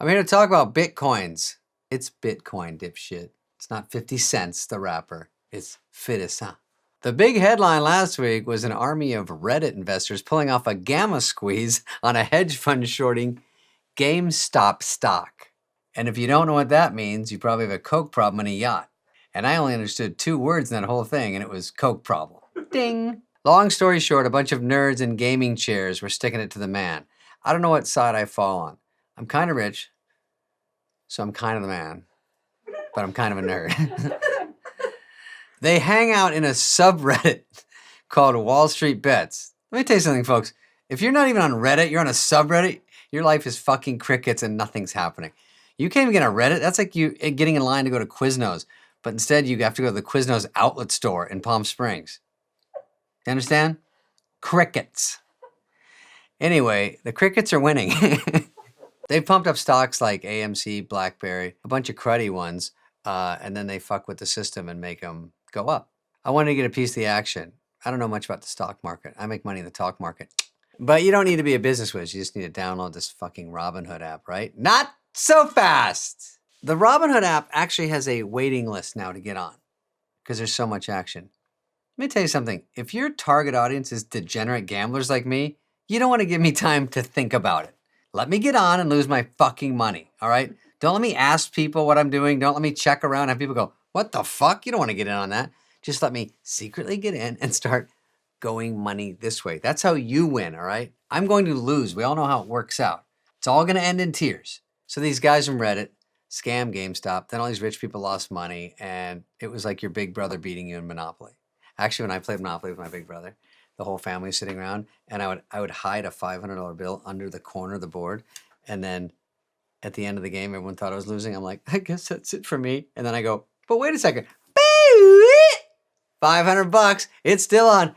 I'm here to talk about Bitcoins. It's Bitcoin, dipshit. It's not 50 cents, the rapper. It's Fidesa. The big headline last week was an army of Reddit investors pulling off a gamma squeeze on a hedge fund shorting GameStop stock. And if you don't know what that means, you probably have a Coke problem on a yacht. And I only understood 2 words in that whole thing, and it was Coke problem. Ding! Long story short, a bunch of nerds in gaming chairs were sticking it to the man. I don't know what side I fall on. I'm kind of rich, so I'm kind of the man, but I'm kind of a nerd. They hang out in a subreddit called Wall Street Bets. Let me tell you something, folks. If you're not even on Reddit, you're on a subreddit, your life is fucking crickets and nothing's happening. You can't even get on Reddit. That's like you getting in line to go to Quiznos, but instead you have to go to the Quiznos outlet store in Palm Springs. You understand? Crickets. Anyway, the crickets are winning. They've pumped up stocks like AMC, BlackBerry, a bunch of cruddy ones, and then they fuck with the system and make them go up. I wanted to get a piece of the action. I don't know much about the stock market. I make money in the talk market. But you don't need to be a business whiz. You just need to download this fucking Robinhood app, right? Not so fast. The Robinhood app actually has a waiting list now to get on because there's so much action. Let me tell you something. If your target audience is degenerate gamblers like me, you don't want to give me time to think about it. Let me get on and lose my fucking money, all right? Don't let me ask people what I'm doing. Don't let me check around and have people go, what the fuck? You don't want to get in on that. Just let me secretly get in and start going money this way. That's how you win, all right? I'm going to lose. We all know how it works out. It's all going to end in tears. So these guys from Reddit scam GameStop. Then all these rich people lost money, and it was like your big brother beating you in Monopoly. Actually, when I played Monopoly with my big brother, the whole family was sitting around, and I would hide a $500 bill under the corner of the board, and then at the end of the game, everyone thought I was losing. I'm like, I guess that's it for me. And then I go, but wait a second. $500. It's still on.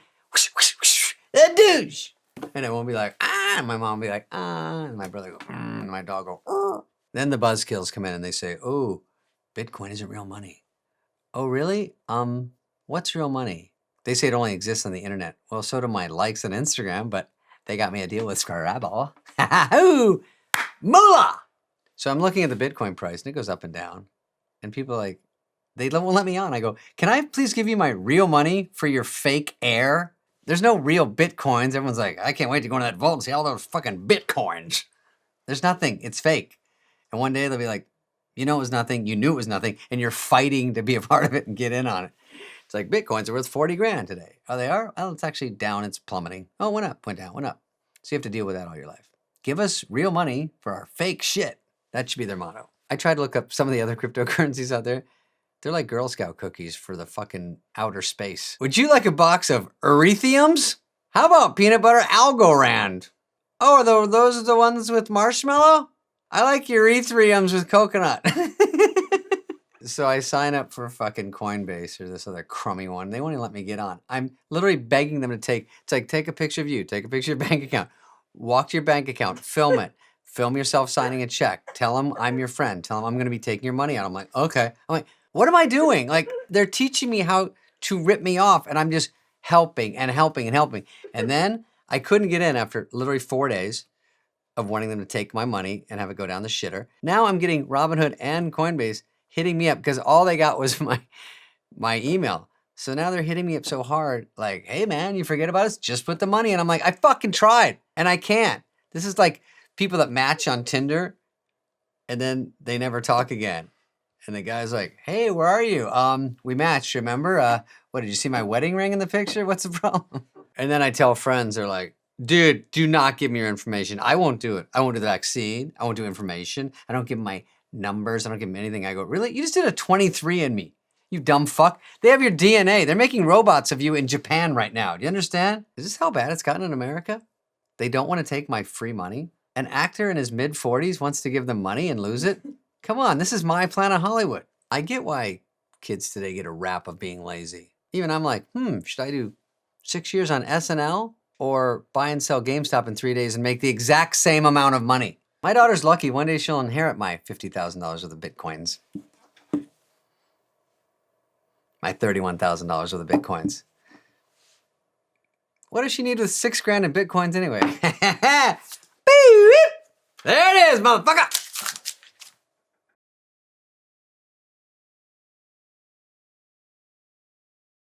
The douche. And it won't be like, ah. And my mom will be like, ah. And my brother go, and my dog go, oh. Then the buzzkills come in and they say, oh, Bitcoin isn't real money. Oh, really? What's real money? They say it only exists on the internet. Well, so do my likes on Instagram, but they got me a deal with Scrabble. Ooh, moolah! So I'm looking at the Bitcoin price, and it goes up and down. And people are like, they won't let me on. I go, can I please give you my real money for your fake air? There's no real Bitcoins. Everyone's like, I can't wait to go into that vault and see all those fucking Bitcoins. There's nothing. It's fake. And one day they'll be like, you know it was nothing. You knew it was nothing. And you're fighting to be a part of it and get in on it. It's like Bitcoins are worth 40 grand today. Oh, they are? Well, it's actually down. It's plummeting. Oh, went up, went down, went up. So you have to deal with that all your life. Give us real money for our fake shit. That should be their motto. I tried to look up some of the other cryptocurrencies out there. They're like Girl Scout cookies for the fucking outer space. Would you like a box of erythiums? How about peanut butter Algorand? Oh, those are the ones with marshmallow? I like erythiums with coconut. So I sign up for fucking Coinbase or this other crummy one. They won't even let me get on. I'm literally begging them to take a picture of you, take a picture of your bank account, walk to your bank account, film it, film yourself signing a check, tell them I'm your friend, tell them I'm going to be taking your money out. I'm like, okay. I'm like, what am I doing? Like, they're teaching me how to rip me off, and I'm just helping and helping and helping. And then I couldn't get in after literally 4 days of wanting them to take my money and have it go down the shitter. Now I'm getting Robinhood and Coinbase hitting me up because all they got was my email. So now they're hitting me up so hard, like, hey man, you forget about us? Just put the money in. I'm like, I fucking tried and I can't. This is like people that match on Tinder and then they never talk again. And the guy's like, hey, where are you? We matched, remember? What, did you see my wedding ring in the picture? What's the problem? And then I tell friends, they're like, dude, do not give me your information. I won't do it. I won't do the vaccine. I won't do information. I don't give them my numbers. I don't give them anything. I go, really? You just did a 23andMe, you dumb fuck. They have your DNA. They're making robots of you in Japan right now. Do you understand? Is this how bad it's gotten in America? They don't want to take my free money. An actor in his mid-40s wants to give them money and lose it? Come on, this is my planet Hollywood. I get why kids today get a rap of being lazy. Even I'm like, should I do 6 years on SNL or buy and sell GameStop in 3 days and make the exact same amount of money? My daughter's lucky. One day she'll inherit my $50,000 worth of Bitcoins. My $31,000 worth of Bitcoins. What does she need with $6 grand in Bitcoins anyway? There it is, motherfucker!